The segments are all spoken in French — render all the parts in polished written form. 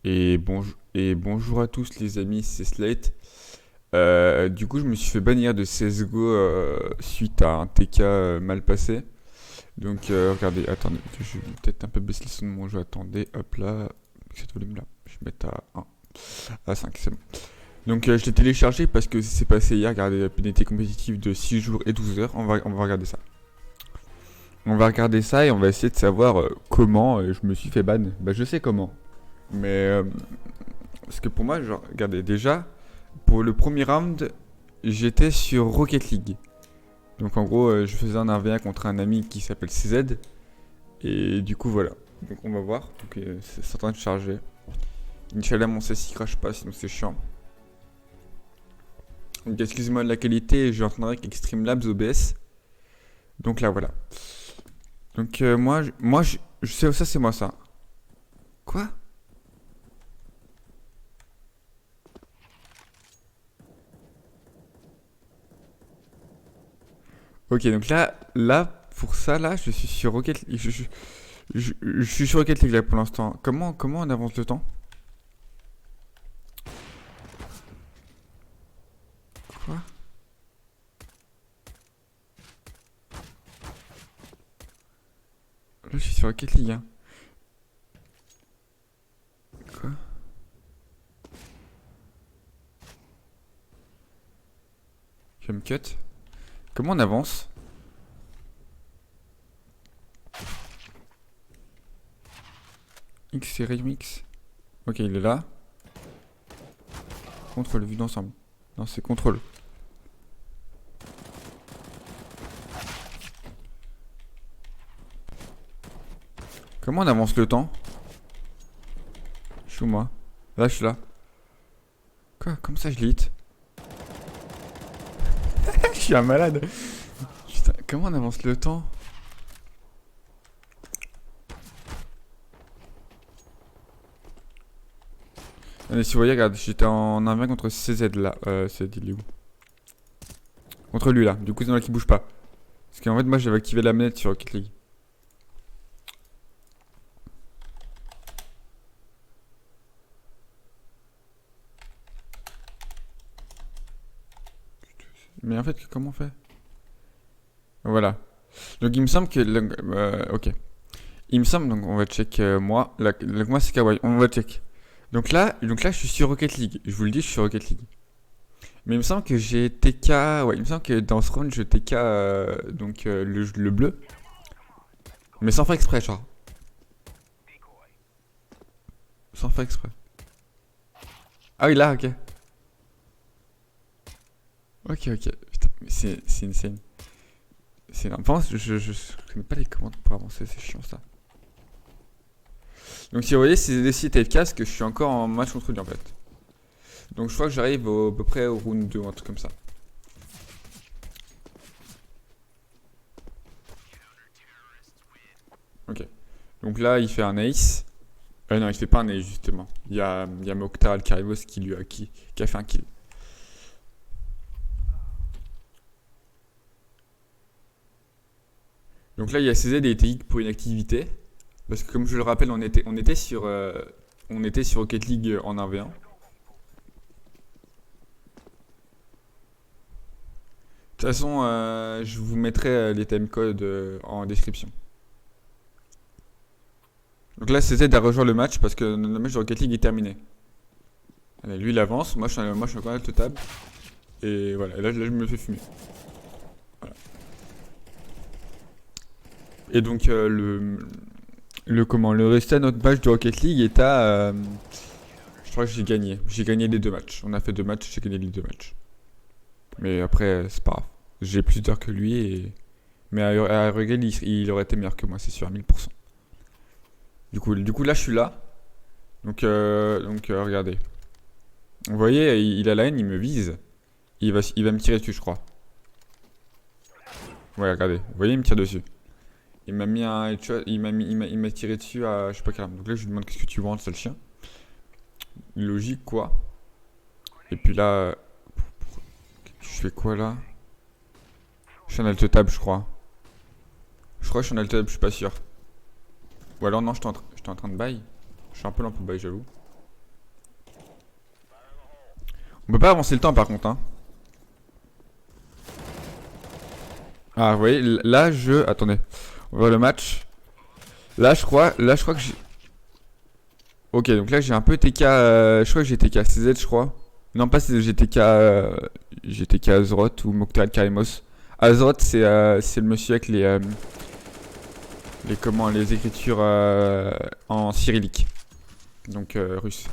Et bonjour à tous les amis, c'est Slate. Du coup, je me suis fait bannir de CSGO suite à un TK mal passé. Donc, regardez, attendez, je vais peut-être un peu baisser le son de mon jeu. Attendez, hop là, avec cette volume là, je vais mettre à 1, à 5, c'est bon. Donc, je l'ai téléchargé parce que c'est passé hier. Regardez, la pénalité compétitive de 6 jours et 12 heures. On va regarder ça. On va regarder ça et on va essayer de savoir comment je me suis fait ban. Bah, je sais comment. Mais parce que pour moi, genre, regardez, déjà, pour le premier round, j'étais sur Rocket League. Donc en gros, je faisais un 1v1 contre un ami qui s'appelle CZ. Et du coup, voilà. Donc on va voir. Donc c'est en train de charger. Inch'Allah, mon CSI crache pas, sinon c'est chiant. Donc excusez-moi de la qualité, je entendrai avec Extreme Labs OBS. Donc là, voilà. Donc je sais, ça c'est moi ça. Quoi? Ok, donc là, pour ça, là, je suis sur Rocket League. Je suis sur Rocket League là pour l'instant. Comment on avance le temps? Quoi? Là, je suis sur Rocket League, hein. Quoi? Jump cut? Comment on avance? X c'est Rayon X. Ok, il est là. Contrôle, vue d'ensemble. Non, c'est contrôle. Comment on avance le temps? Je suis où, moi? Là, je suis là. Quoi? Comment ça, je l'ai hit? Je suis un malade. Putain, comment on avance le temps? Allez, si vous voyez, regarde, j'étais en 1v contre CZ là. CZ, il est où? Contre lui là. Du coup, c'est dans là qui bouge pas. Parce qu'en fait, moi, j'avais activé la manette sur Rocket League. Mais en fait, comment on fait? Voilà. Donc, il me semble que. Ok. Il me semble, donc on va check moi. Donc, moi, c'est Kawaii. On va check. Donc là, je suis sur Rocket League. Je vous le dis, je suis sur Rocket League. Mais il me semble que j'ai TK. Ouais, il me semble que dans ce round, je TK le bleu. Mais sans faire exprès, genre. Sans faire exprès. Ah oui, là, ok. Ok, ok. Putain, mais c'est insane. C'est énorme. Par contre, je connais pas les commandes pour avancer, c'est chiant ça. Donc, si vous voyez, c'est des sites AFK parce que je suis encore en match contre lui en fait. Donc, je crois que j'arrive à peu près au round 2 ou un truc comme ça. Ok. Donc là, il fait un ace. Non, il fait pas un ace justement. Il y a Mokhtar Al-Karibos qui a fait un kill. Donc là, il y a CZ et ETX pour une activité. Parce que comme je le rappelle, on était sur Rocket League en 1v1. De toute façon, je vous mettrai les timecodes en description. Donc là, CZ a rejoint le match parce que le match de Rocket League est terminé. Allez, lui, il avance. Moi, je suis encore à la table. Et voilà, et là, je me fais fumer. Voilà. Et donc, le restant de notre match de Rocket League est à. Je crois que j'ai gagné. J'ai gagné les deux matchs. On a fait deux matchs, j'ai gagné les deux matchs. Mais après, c'est pas grave. J'ai plus d'heures que lui et. Mais à Regal, il aurait été meilleur que moi, c'est sûr, à 1000%. Du coup, là, je suis là. Donc, regardez. Vous voyez, il a la haine, il me vise. Il va me tirer dessus, je crois. Ouais, regardez. Vous voyez, il me tire dessus. Il m'a mis un headshot, il m'a tiré dessus à je sais pas quel arme. Donc là, je lui demande qu'est-ce que tu vends, sale chien. Logique, quoi. Et puis là, je fais quoi là? Je suis en alt tab, je crois. Je crois que je suis en alt tab, je suis pas sûr. Ou alors non, j'étais en train de bail. Je suis un peu lent pour bail, j'avoue. On peut pas avancer le temps par contre, hein. Ah, vous voyez, là, Attendez. On va voir le match. Là, je crois que j'ai... Ok, donc là, j'ai un peu TK... je crois que j'ai TK CZ, je crois. Non, pas CZ, j'ai TK Azeroth ou Mokhtar Kalimos. Azeroth, c'est le monsieur avec les écritures en cyrillique. Donc, russe.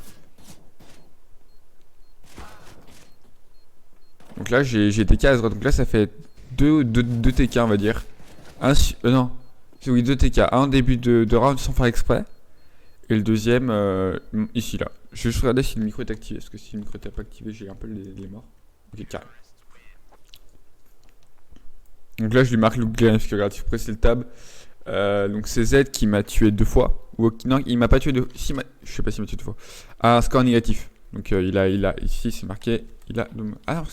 Donc là, j'ai TK Azeroth. Donc là, ça fait deux TK, on va dire. Non. Oui, deux TK. Un début de round sans faire exprès. Et le deuxième, ici, là. Je vais juste regarder si le micro est activé. Parce que si le micro n'est pas activé, j'ai un peu les morts. Ok, carré. Donc là, je lui marque Luke Glenn. Parce que regarde, si vous pressez le tab. Donc c'est Z qui m'a tué 2 fois. Non, il m'a pas tué 2 fois. Si, je sais pas s'il m'a tué 2 fois. Ah, un score négatif. Donc il a. Ici, c'est marqué. Il a. Ah non,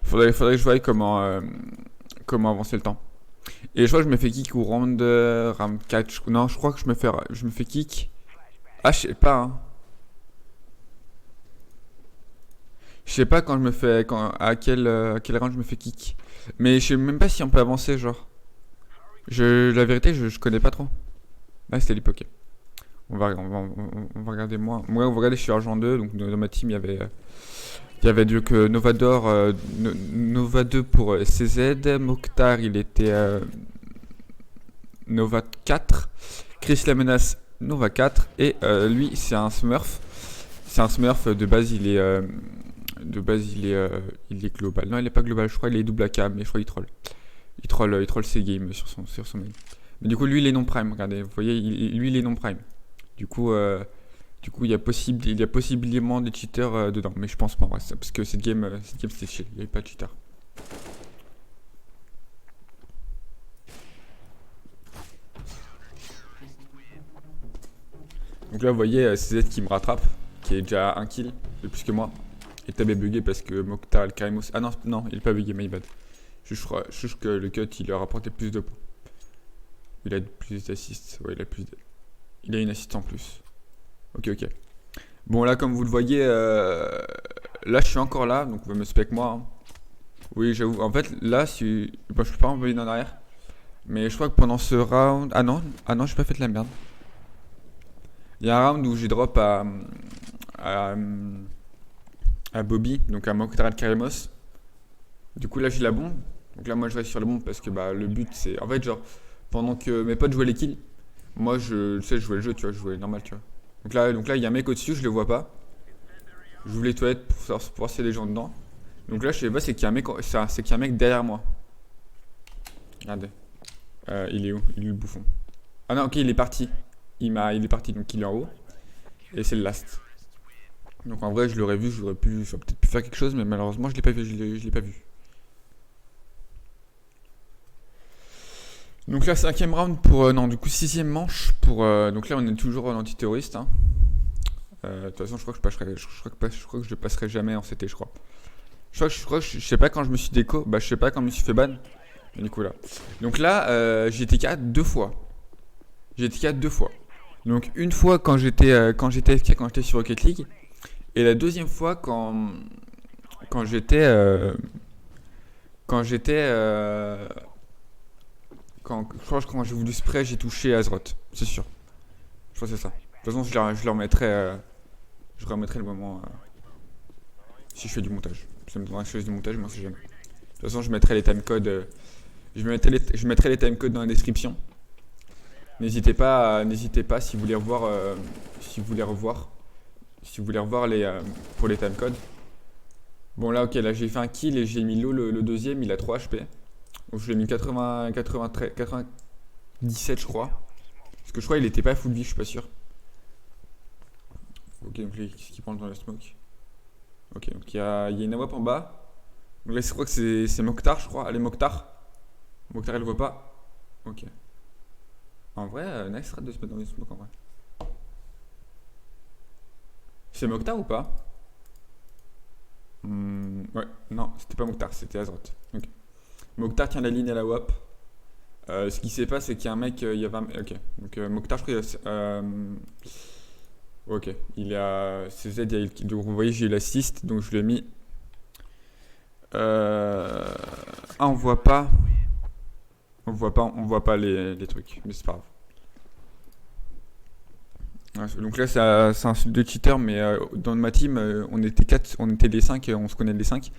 faudrait que je voie comment avancer le temps. Et je crois que je me fais kick au round 4. Non, je crois que je me fais kick. Ah, je sais pas, hein. Je sais pas quand je me fais. À quel round je me fais kick. Mais je sais même pas si on peut avancer, genre. La vérité, je connais pas trop. Ah, c'était l'époque. On va regarder moi. Moi, on va regarder, je suis argent 2. Donc dans ma team, il y avait donc Novador, Nova 2 pour CZ. Mokhtar, il était Nova 4. Chris la menace Nova 4. Et lui, c'est un Smurf. C'est un Smurf de base, il est global. Non, il est pas global. Je crois qu'il est double AK, mais je crois qu'il troll. Il troll ses games sur son main. Mais du coup, lui, il est non prime. Regardez, vous voyez, lui, il est non prime. Du coup, il y a possiblement des cheaters dedans, mais je pense pas en vrai, parce que cette game c'était chill, il n'y avait pas de cheater. Donc là, vous voyez, CZ qui me rattrape, qui est déjà un kill de plus que moi. Et Tab est bugué parce que Mokhtar el Karimos. Ah non, il est pas bugué, my bad. Juste que le cut il a rapporté plus de points. Il a plus d'assists, ouais, il a une assist en plus. Ok. Bon, là, comme vous le voyez, là, je suis encore là, donc vous me spec moi. Hein. Oui, j'avoue. En fait, là, bon, je peux pas revenir en arrière. Mais je crois que pendant ce round. Ah non, j'ai pas fait de la merde. Il y a un round où j'ai drop à, à Bobby, donc à Mokhtar Karimos. Du coup, là, j'ai la bombe. Donc là, moi, je reste sur la bombe parce que bah, le but, c'est. En fait, genre, pendant que mes potes jouaient les kills, moi, je jouais le jeu, tu vois, je jouais normal, tu vois. Donc là, il y a un mec au-dessus, je le vois pas. J'ouvre les toilettes pour voir s'il y a des gens dedans. Donc là, je sais pas, c'est qu'il y a un mec derrière moi. Regardez. Il est où? Il est où le bouffon? Ah non, ok, il est parti. Il est parti, donc il est en haut. Et c'est le last. Donc en vrai, je l'aurais vu, j'aurais peut-être pu faire quelque chose, mais malheureusement, je l'ai pas vu, je l'ai pas vu. Donc là, 5ème round pour. Non, du coup, 6ème manche pour. Donc là, on est toujours en antiterroriste. Hein. De toute façon, je crois que je le passerai jamais en CT, je crois. Je sais pas quand je me suis déco, bah je sais pas quand je me suis fait ban. Mais du coup là. Donc là, j'ai TK 2 fois. J'ai TK 2 fois. Donc une fois quand j'étais FK, quand j'étais sur Rocket League. Et la deuxième fois quand j'étais je crois que quand j'ai voulu spray, j'ai touché Azeroth. C'est sûr. Je crois que c'est ça. De toute façon, je leur remettrai le moment si je fais du montage. Ça me donnera quelque chose du montage, mais on sait jamais. De toute façon, je mettrai les timecodes. Je mettrai les timecodes dans la description. N'hésitez pas si vous voulez revoir, pour les timecodes. Bon là, ok, là j'ai fait un kill et j'ai mis le deuxième, il a 3 HP. Donc je l'ai mis 97 je crois. Parce que je crois qu'il était pas full vie, je suis pas sûr. Ok, donc lui, qu'est-ce qu'il prend dans la smoke? Ok, donc il y a une AWP en bas. Donc là, je crois que c'est Mokhtar, je crois. Allez, Mokhtar. Mokhtar, il le voit pas. Ok. En vrai, nice strat de se mettre dans les smokes en vrai. C'est Mokhtar ou pas? Ouais, non, c'était pas Mokhtar, c'était Azeroth. Ok. Mokhtar tient la ligne à la WAP. Ce qui s'est passé, c'est qu'il y a un mec. Il y avait un... Ok. Donc Mokhtar, je crois. Ok, il a CZ, donc vous voyez j'ai eu l'assist, donc je lui ai mis. Ah on voit pas. On voit pas les trucs, mais c'est pas grave. Ouais, donc là c'est un sud de cheater, mais dans ma team on était 4, on était les 5, on se connaît les 5.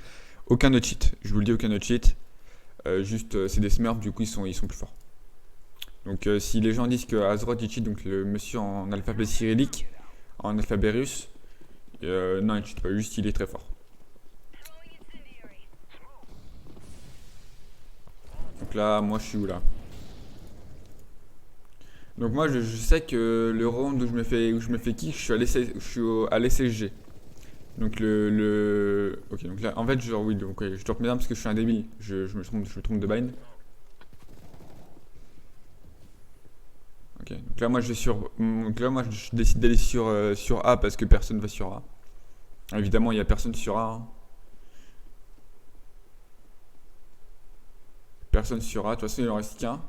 Aucun ne cheat, je vous le dis, aucun ne cheat. Juste c'est des smurfs, du coup ils sont plus forts. Donc si les gens disent que Azeroth il cheat, donc le monsieur en alphabet cyrillique, en alphabet russe, non il cheat pas, juste il est très fort. Donc là moi je suis où là? Donc moi je sais que le round où je me fais kick, je suis à l'SSG. Donc ok, donc là en fait genre oui, donc ouais, je te remets bien parce que je suis un débile, je me trompe de bind. Ok, donc là moi je vais donc là moi je décide d'aller sur A parce que personne va sur A. Évidemment il y a personne sur A, hein. Personne sur A, de toute façon il en reste qu'un.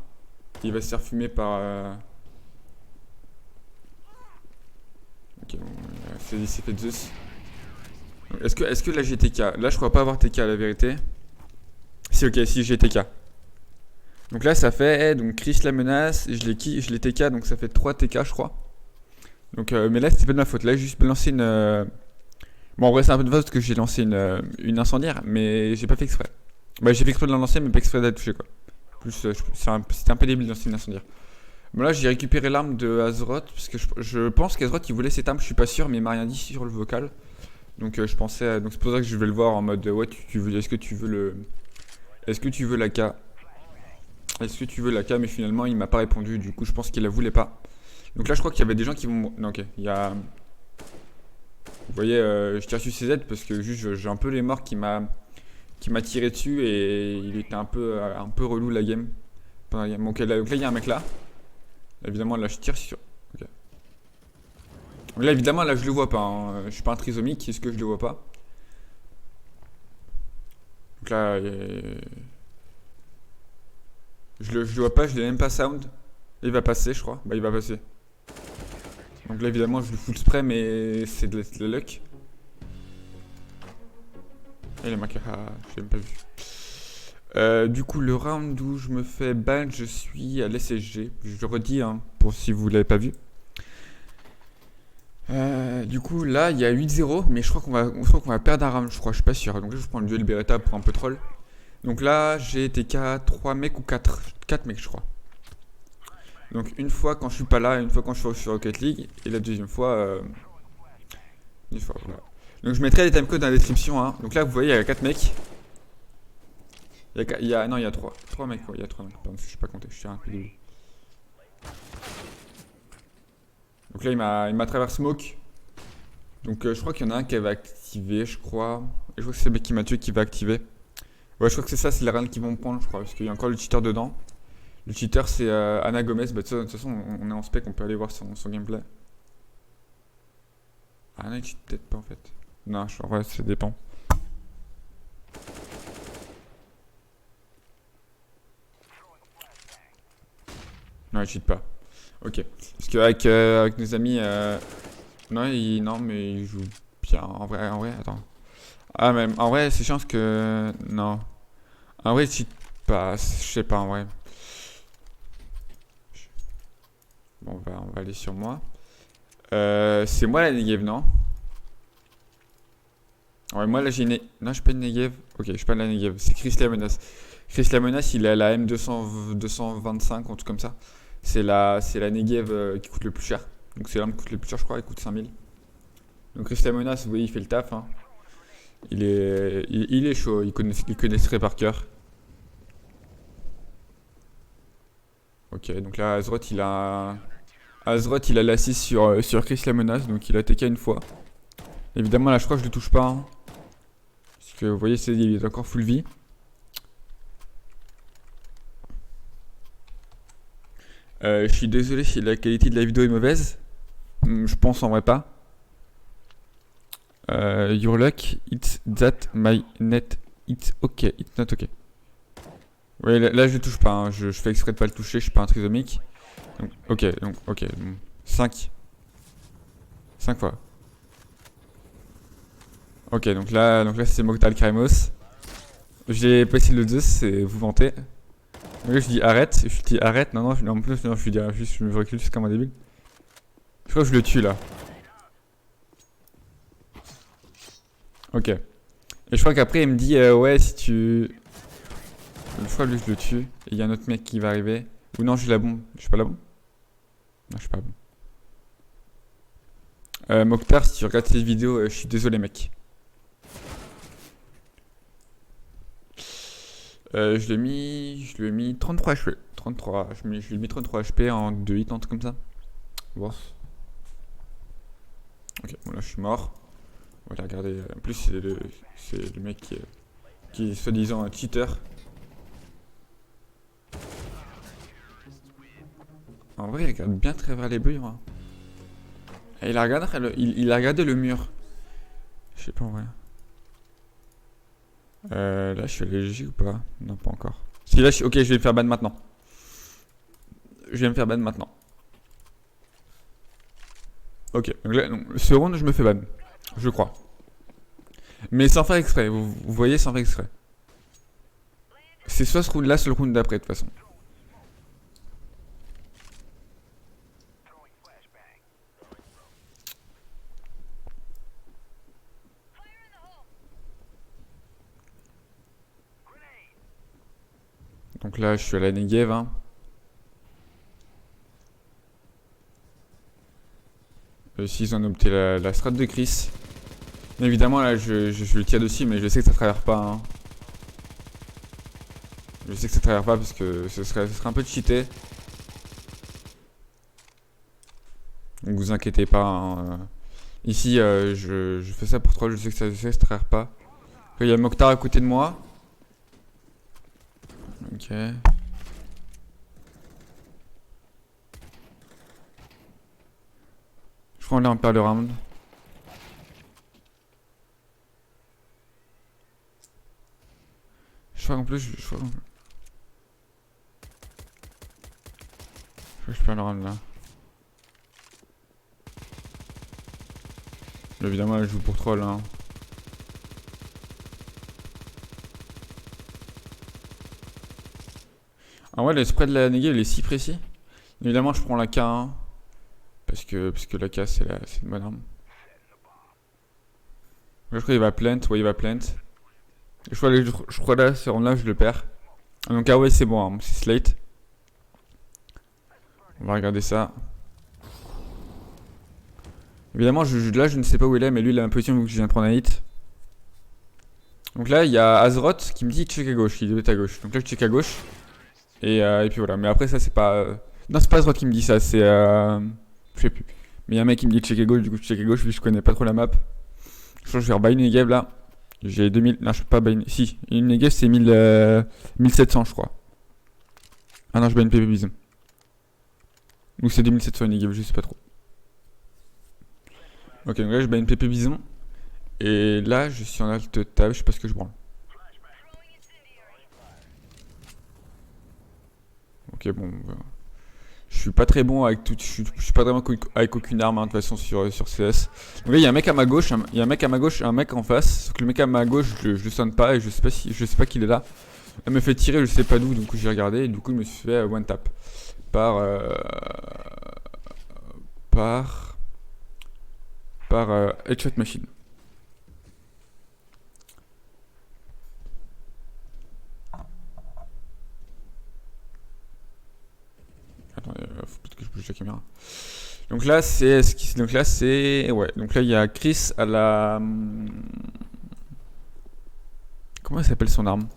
Il va se faire fumer par... Ok, bon, c'est fait Zeus. Donc, est-ce que là j'ai TK? Là je crois pas avoir TK la vérité. Si ok, si j'ai TK. Donc là ça fait, donc Chris la menace, je l'ai TK, donc ça fait 3 TK je crois. Donc mais là c'était pas de ma faute, là j'ai juste lancé une... Bon en vrai c'est un peu de faute parce que j'ai lancé une incendiaire, mais j'ai pas fait exprès. Bah j'ai fait exprès de la lancer mais pas exprès de la toucher quoi. Plus c'était un peu débile de lancer une incendiaire. Bon là j'ai récupéré l'arme de Azeroth, parce que je pense qu'Azeroth il voulait cette arme, je suis pas sûr, mais il m'a rien dit sur le vocal. Donc je pensais, donc c'est pour ça que je vais le voir en mode ouais est-ce que tu veux la K? Est-ce que tu veux la K? Mais finalement il m'a pas répondu, du coup je pense qu'il la voulait pas. Donc là je crois qu'il y avait des gens qui vont... Non ok, il y a... Vous voyez, je tire sur CZ parce que juste j'ai un peu les morts qui m'a tiré dessus et il était un peu relou la game. Pendant la game. Donc là il y a un mec là. Évidemment là je tire sur... Ok. Donc là évidemment là je le vois pas, hein. Je suis pas un trisomique, est-ce que je le vois pas? Donc là je le vois pas, je l'ai même pas sound. Il va passer je crois, bah il va passer. Donc là évidemment je le full spray mais c'est de la luck. Et le mec, je l'ai même pas vu. Du coup, le round où je me fais ban, je suis à l'SSG. Je le redis, hein, pour si vous l'avez pas vu. Du coup, là, il y a 8-0, mais je crois qu'on va perdre un round, je crois, je suis pas sûr. Donc là, je prends le duel Beretta pour un peu troll. Donc là, j'ai TK 3 mecs ou 4. 4 mecs, je crois. Donc une fois quand je suis pas là, une fois quand je suis sur Rocket League, et la deuxième fois, voilà. Donc je mettrai les timecodes dans la description, hein. Donc là, vous voyez, il y a 4 mecs. Non, il y a 3. 3 mecs, quoi. Il y a 3 mecs. Pardon, je sais pas compter. Je suis un peu débile. Donc là, il m'a travers smoke. Donc je crois qu'il y en a un qui va activer, je crois. Et je crois que c'est le mec qui m'a tué qui va activer. Ouais, je crois que c'est ça, c'est les rounds qui vont me prendre, je crois. Parce qu'il y a encore le cheater dedans. Le cheater, c'est Anna Gomez. Bah, de toute façon, on est en spec, on peut aller voir son gameplay. Ah non, il cheat peut-être pas en fait. Non, en vrai, ça dépend. Non, il cheat pas. Ok. Parce qu'avec avec nos amis, non, mais il joue bien. En vrai, attends. Ah, mais en vrai, c'est chance que. Non. En vrai, il cheat pas. Je sais pas, en vrai. Bon, on va aller sur moi. C'est moi la Negev, non? Ouais, moi là j'ai une. Non, je suis pas une Negev. Ok, je suis pas la Negev. C'est Chris la menace. Chris la menace, il est à la M225, un truc comme ça. C'est la Negev qui coûte le plus cher. Donc c'est l'arme qui coûte le plus cher, je crois, il coûte 5000. Donc Chris la menace, vous voyez, il fait le taf, hein. Il est chaud, il connaîtrait par cœur. Ok, donc là, Azeroth, il a l'assist sur Chris la menace, donc il a TK une fois. Évidemment, là, je crois que je le touche pas, hein. Parce que vous voyez, il est encore full vie. Je suis désolé si la qualité de la vidéo est mauvaise. Je pense en vrai pas. Your luck, it's that my net, it's ok, it's not ok. Ouais, là, je le touche pas, hein. Je fais exprès de pas le toucher, je suis pas un trisomique. Donc, ok, 5. 5 fois. Ok, donc là c'est Mokhtar Karimos. J'ai passé le 2, c'est vous vanter. Donc là je dis arrête, je dis arrête, non, en plus, non, je dis juste, je me recule juste comme un débile. Je crois que je le tue là. Ok. Et je crois qu'après il me dit, ouais, si tu. Une fois lui je le tue, et il y a un autre mec qui va arriver. Ou non, je suis la bombe. Je suis pas la bombe? Non, je suis pas la bombe. Mokhtar, si tu regardes cette vidéo, je suis désolé mec. Je lui ai mis 33 HP. 33, je lui ai mis 33 HP en 2 hits, un truc comme ça. Bon. Ok, bon là je suis mort. On va regarder. En plus, c'est le mec qui est soi-disant un cheater. En vrai, il regarde bien Trevor les bruits, moi. Et il a regardé le mur. Je sais pas en vrai. Là, je suis allergique ou pas? Non, pas encore. Si là, ok, je vais me faire ban maintenant. Je vais me faire ban maintenant. Ok, donc là, ce round, je me fais ban. Je crois. Mais sans faire exprès, vous voyez, sans faire exprès. C'est soit ce round là, soit le round d'après, de toute façon. Donc là, je suis à la Negev. Hein. Ici, ils ont opté la strat de Chris. Évidemment, là, je le tire dessus, mais je sais que ça traverse pas. Hein. Je sais que ça traverse pas parce que ce serait un peu cheaté. Donc vous inquiétez pas. Hein. Ici, je fais ça pour troll, je sais que ça traverse pas. Il y a Mokhtar à côté de moi. Ok. Je crois qu'on là on perd le round. Je crois qu'en plus, je crois que je perds le round là. Évidemment, elle joue pour troll. Hein. Ah ouais, le spray de la Negev il est si précis. Évidemment, je prends la K1. Parce que la K c'est une bonne arme. Là, je crois qu'il va plant. Ouais, il va plant. Je crois là, ce round là, je le perds. Ah, donc, ah ouais, c'est bon, hein. C'est Slate. On va regarder ça. Évidemment, là, je ne sais pas où il est, mais lui, il a une position où je viens de prendre un hit. Donc là, il y a Azeroth qui me dit check à gauche, il est à gauche. Donc là, je check à gauche. Et puis voilà. Mais après, ça, c'est pas. Non, c'est pas Azeroth qui me dit ça, c'est. Je sais plus. Mais il y a un mec qui me dit check à gauche, du coup, je check à gauche, vu que je connais pas trop la map. Je crois que je vais rebuy une Negev là. J'ai 2000. Non, je peux pas buy. Si, une Negev, c'est 1700, je crois. Ah non, je buy une PP Bison. Ou c'est 2700 une Negev, je sais pas trop. Ok, donc là, je buy une PP Bison. Et là, je suis en alt tab, je sais pas ce que je branle. Ok, bon. Je suis pas très bon avec tout. Je suis pas vraiment avec aucune arme, hein, de toute façon, sur CS. Donc là, il y a un mec à ma gauche, il y a un mec à ma gauche, un mec en face. Sauf que le mec à ma gauche, je le sonne pas et je sais pas qu'il est là. Elle me fait tirer, je sais pas d'où, donc j'ai regardé et du coup, je me suis fait one tap. Par. Headshot Machine. Attendez, faut peut-être que je bouge la caméra. Donc là, c'est. Donc là, c'est. Ouais, donc là, il y a Chris à la. Comment s'appelle son arme?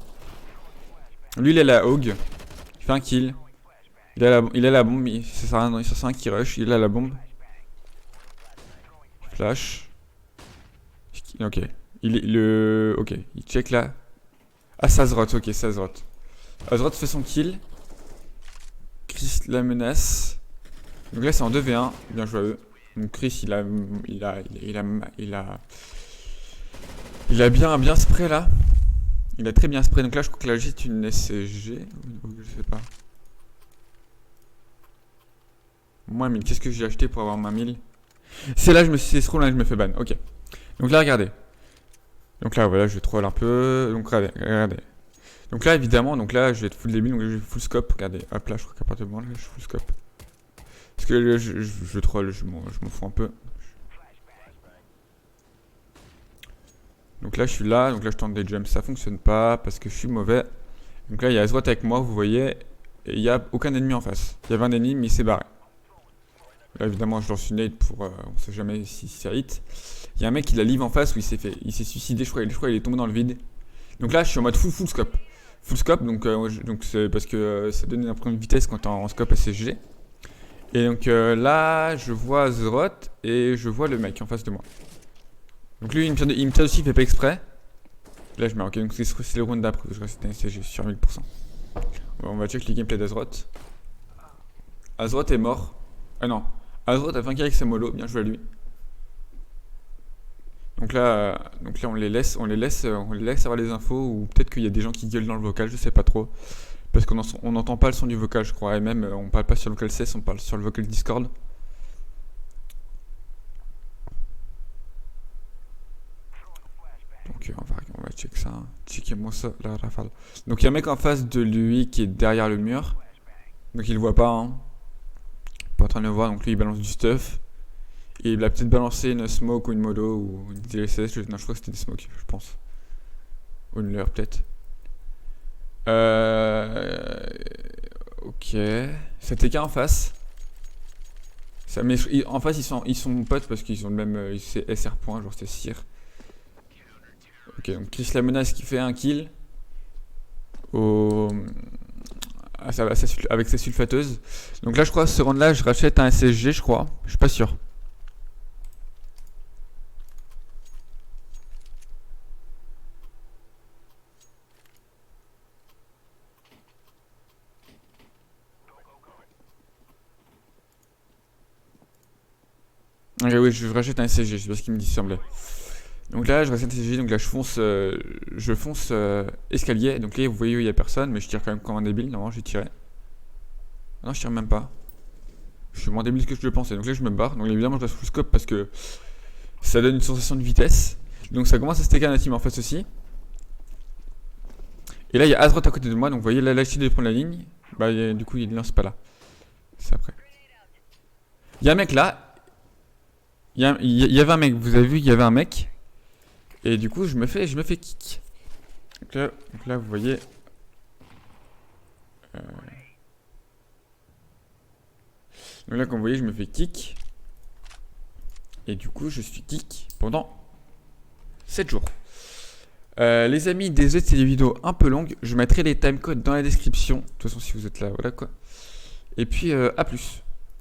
Lui, il est la Hog. Il fait un kill. Il a la bombe. Ça sert à rien qui rush. Il a la bombe. Flash. Ok. Ok. Il check là. Ah, Sazroth. Ok, Sazroth. Sazroth fait son kill. Chris la menace. Donc là, c'est en 2v1. Bien joué à eux. Donc Chris, il a bien spray là. Il a très bien spray. Donc là, je crois que là, j'ai une SG. Je sais pas. Moins 1000. Qu'est-ce que j'ai acheté pour avoir ma 1000? C'est ce round là que je me fais ban. Ok. Donc là, regardez. Donc là, voilà, je troll un peu. Donc regardez. Donc là, évidemment, donc là, je vais être full débile, donc je vais full scope. Regardez, hop là, je crois qu'à partir de moi, là, je suis full scope. Parce que là, je troll, je m'en fous un peu. Donc là, je suis là, donc là, je tente des jumps, ça fonctionne pas parce que je suis mauvais. Donc là, il y a Azroth avec moi, vous voyez, et il n'y a aucun ennemi en face. Il y avait un ennemi, mais il s'est barré. Là, évidemment, je lance une nade pour. On sait jamais si ça hit. Il y a un mec qui l'a live en face où il s'est suicidé, je crois, il est tombé dans le vide. Donc là, je suis en mode full scope. Full scope, donc c'est parce que ça donne une impression de vitesse quand t'es en scope SSG. Et donc là, je vois Azroth et je vois le mec en face de moi. Donc lui, il me tire dessus, il fait pas exprès. Là, je mets ok, donc c'est le round d'après que je reste SSG sur 1000%. Bon, on va check les gameplays d'Azroth. Azroth est mort. Ah non, Azroth a vaincu avec sa mollo, bien joué à lui. Donc là, on les laisse avoir les infos, ou peut-être qu'il y a des gens qui gueulent dans le vocal, je sais pas trop. Parce qu'on n'entend pas le son du vocal, je crois, et même on parle pas sur le vocal CS, on parle sur le vocal Discord. Donc on va check ça, checkez-moi ça, la rafale. Donc il y a un mec en face de lui qui est derrière le mur, donc il le voit pas, hein. Pas en train de le voir, donc lui il balance du stuff. Et il a peut-être balancé une smoke ou une modo ou une DLSS, non je crois que c'était des smokes, je pense. Ou une leur peut-être. Ok. C'était qu'un en face. Ça, mais en face ils sont potes parce qu'ils ont le même. C'est SR point, genre c'est Sir. Ok, donc Chris la menace qui fait un kill. Au, avec sa sulfateuse. Donc là je crois ce round là je rachète un SSG je crois. Je suis pas sûr. Ok oui je rachète un SSG, c'est pas ce qu'il me dit semblait. Donc là je rachète un SSG, donc là je fonce escalier. Donc là vous voyez il y a personne mais je tire quand même comme un débile, normalement j'ai tiré. Non je tire même pas. Je suis moins débile que je le pensais. Donc là je me barre. Donc évidemment je dois full scope parce que ça donne une sensation de vitesse. Donc ça commence à stacker un team en face aussi. Et là il y a Azroth à côté de moi. Donc vous voyez là il de prendre la ligne. Bah du coup il lance pas là. C'est après. Il y a un mec là. Il y avait un mec. Vous avez vu il y avait un mec. Et du coup je me fais kick. Donc là vous voyez. Donc là comme vous voyez je me fais kick. Et du coup je suis kick pendant 7 jours. Les amis, désolé c'est des vidéos un peu longues. Je mettrai les timecodes dans la description. De toute façon si vous êtes là, voilà quoi. Et puis à plus.